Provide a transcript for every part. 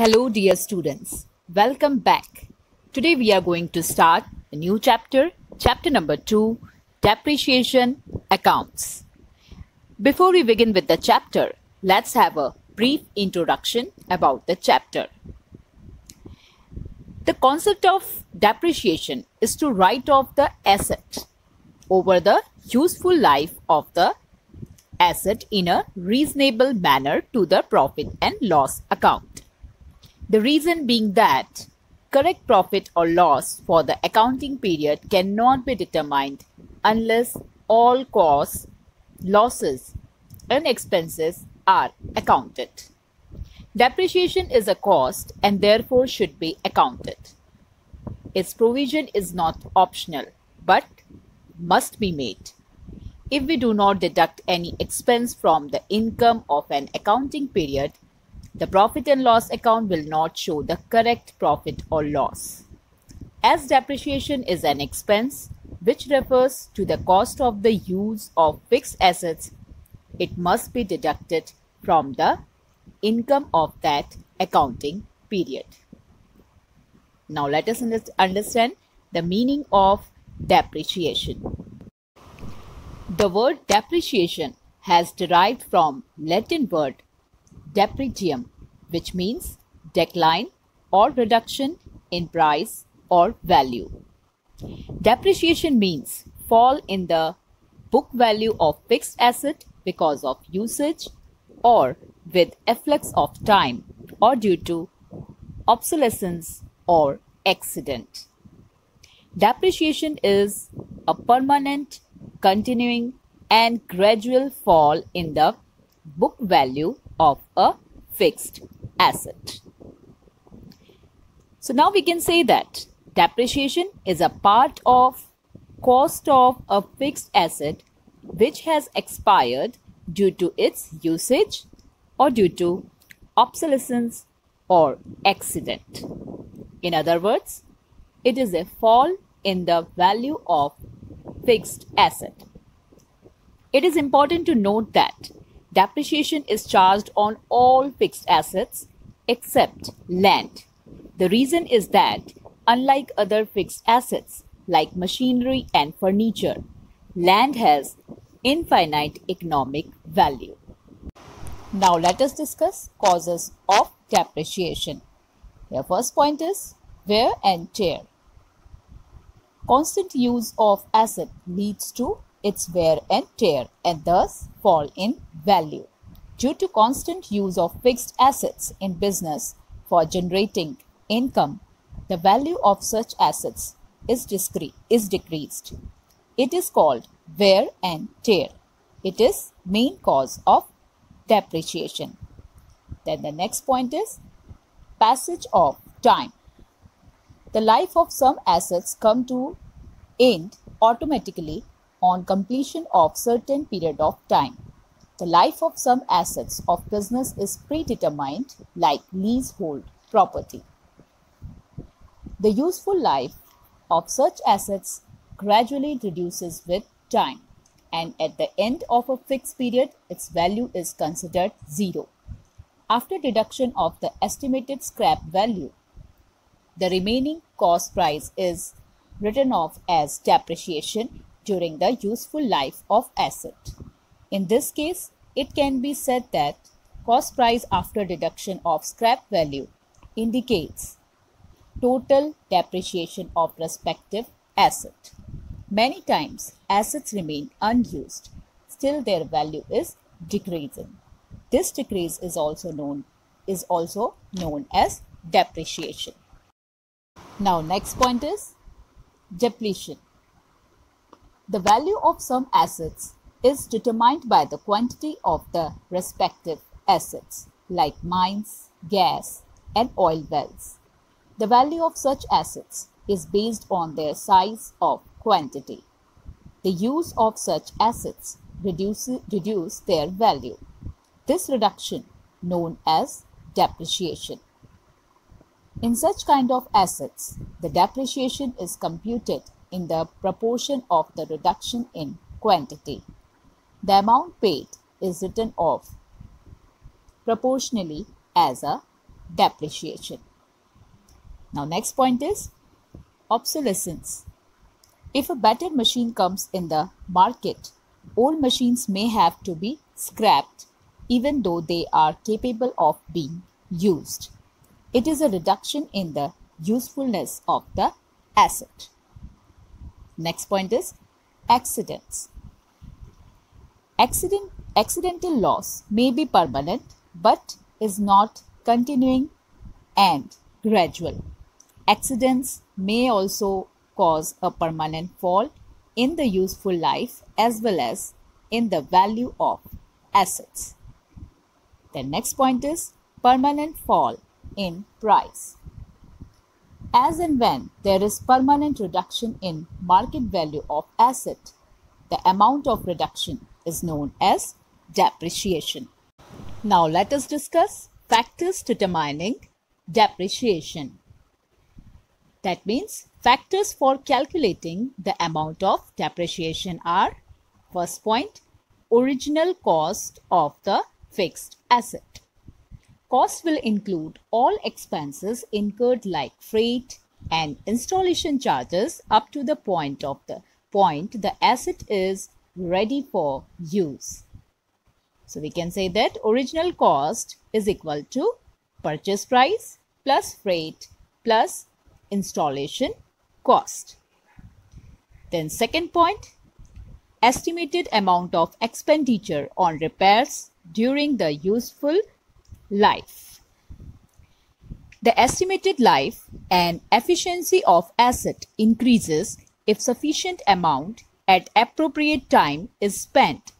Hello, dear students. Welcome back. Today we are going to start a new chapter, chapter number 2, Depreciation Accounts. Before we begin with the chapter, let's have a brief introduction about the chapter. The concept of depreciation is to write off the asset over the useful life of the asset in a reasonable manner to the profit and loss account. The reason being that correct profit or loss for the accounting period cannot be determined unless all costs, losses, and expenses are accounted. Depreciation is a cost and therefore should be accounted. Its provision is not optional but must be made. If we do not deduct any expense from the income of an accounting period, the profit and loss account will not show the correct profit or loss. As depreciation is an expense which refers to the cost of the use of fixed assets, it must be deducted from the income of that accounting period. Now let us understand the meaning of depreciation. The word depreciation has derived from Latin word deprecium, which means decline or reduction in price or value. Depreciation means fall in the book value of fixed asset because of usage or with efflux of time or due to obsolescence or accident. Depreciation is a permanent, continuing, and gradual fall in the book value of a fixed asset. So now we can say that depreciation is a part of cost of a fixed asset which has expired due to its usage or due to obsolescence or accident. In other words, it is a fall in the value of fixed asset. It is important to note that depreciation is charged on all fixed assets except land. The reason is that, unlike other fixed assets like machinery and furniture, land has infinite economic value. Now let us discuss causes of depreciation. The first point is wear and tear. Constant use of asset leads to its wear and tear and thus fall in value. Due to constant use of fixed assets in business for generating income, the value of such assets is decreased. It is called wear and tear. It is main cause of depreciation. Then the next point is passage of time. The life of some assets come to end automatically on completion of certain period of time. The life of some assets of business is predetermined like leasehold property. The useful life of such assets gradually reduces with time, and at the end of a fixed period, its value is considered zero. After deduction of the estimated scrap value, the remaining cost price is written off as depreciation during the useful life of asset. In this case, it can be said that cost price after deduction of scrap value indicates total depreciation of respective asset. Many times, assets remain unused, still their value is decreasing. This decrease is also known as depreciation. Now, next point is depletion. The value of some assets is determined by the quantity of the respective assets like mines, gas, and oil wells. The value of such assets is based on their size of quantity. The use of such assets reduce their value. This reduction known as depreciation. In such kind of assets, the depreciation is computed in the proportion of the reduction in quantity. The amount paid is written off proportionally as a depreciation. Now next point is obsolescence. If a better machine comes in the market, old machines may have to be scrapped even though they are capable of being used. It is a reduction in the usefulness of the asset. Next point is accidents. Accidental loss may be permanent but is not continuing and gradual. Accidents may also cause a permanent fall in the useful life as well as in the value of assets. The next point is permanent fall in price. As and when there is permanent reduction in market value of asset, the amount of reduction is known as depreciation. Now let us discuss factors determining depreciation. That means factors for calculating the amount of depreciation are: first point, original cost of the fixed asset. Cost will include all expenses incurred like freight and installation charges up to the point the asset is ready for use. So we can say that original cost is equal to purchase price plus freight plus installation cost. Then second point, estimated amount of expenditure on repairs during the useful life. The estimated life and efficiency of asset increases if sufficient amount at appropriate time is spent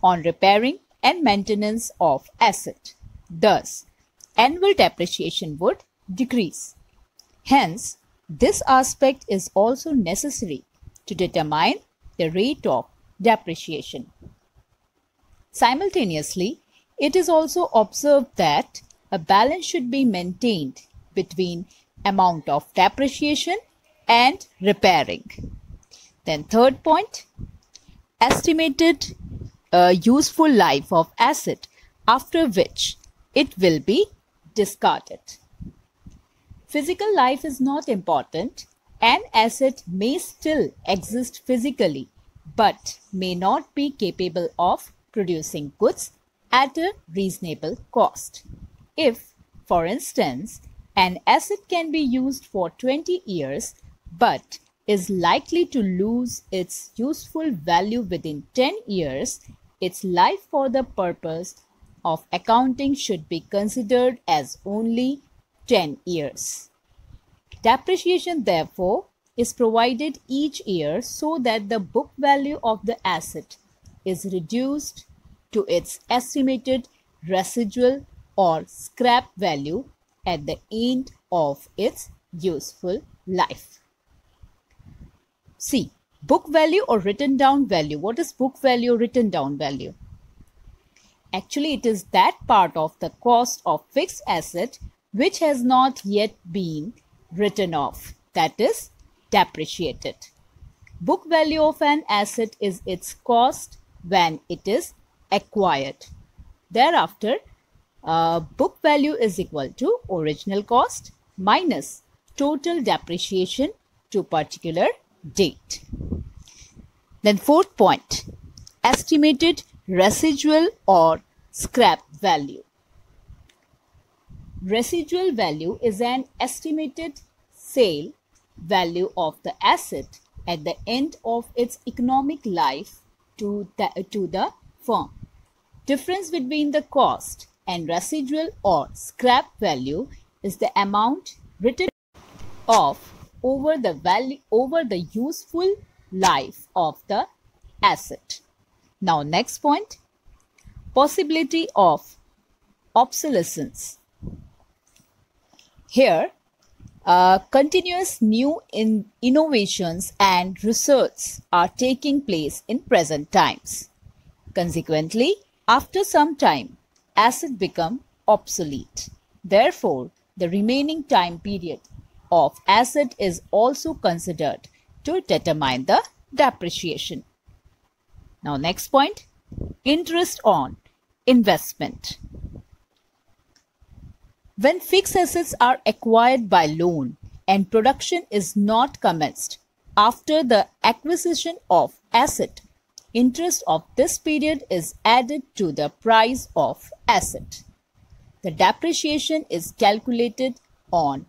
on repairing and maintenance of asset. Thus, annual depreciation would decrease. Hence, this aspect is also necessary to determine the rate of depreciation. Simultaneously, it is also observed that a balance should be maintained between amount of depreciation and repairing. Then third point, estimated useful life of asset after which it will be discarded. Physical life is not important. An asset may still exist physically but may not be capable of producing goods at a reasonable cost. If, for instance, an asset can be used for 20 years but is likely to lose its useful value within 10 years, its life for the purpose of accounting should be considered as only 10 years. Depreciation, therefore, is provided each year so that the book value of the asset is reduced to its estimated residual or scrap value at the end of its useful life. See, book value or written down value. What is book value or written down value? Actually, it is that part of the cost of fixed asset which has not yet been written off, that is depreciated. Book value of an asset is its cost when it is acquired. Thereafter, book value is equal to original cost minus total depreciation to particular date. Then fourth point, estimated residual or scrap value. Residual value is an estimated sale value of the asset at the end of its economic life to the firm. Difference between the cost and residual or scrap value is the amount written off over the useful life of the asset. Now next point, possibility of obsolescence. Here, continuous new innovations and research are taking place in present times. Consequently, after some time, assets become obsolete. Therefore, the remaining time period of asset is also considered to determine the depreciation. Now next point, interest on investment. When fixed assets are acquired by loan and production is not commenced after the acquisition of asset, interest of this period is added to the price of asset. The depreciation is calculated on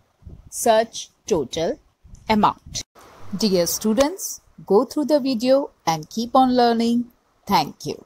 such total amount. Dear students, go through the video and keep on learning. Thank you.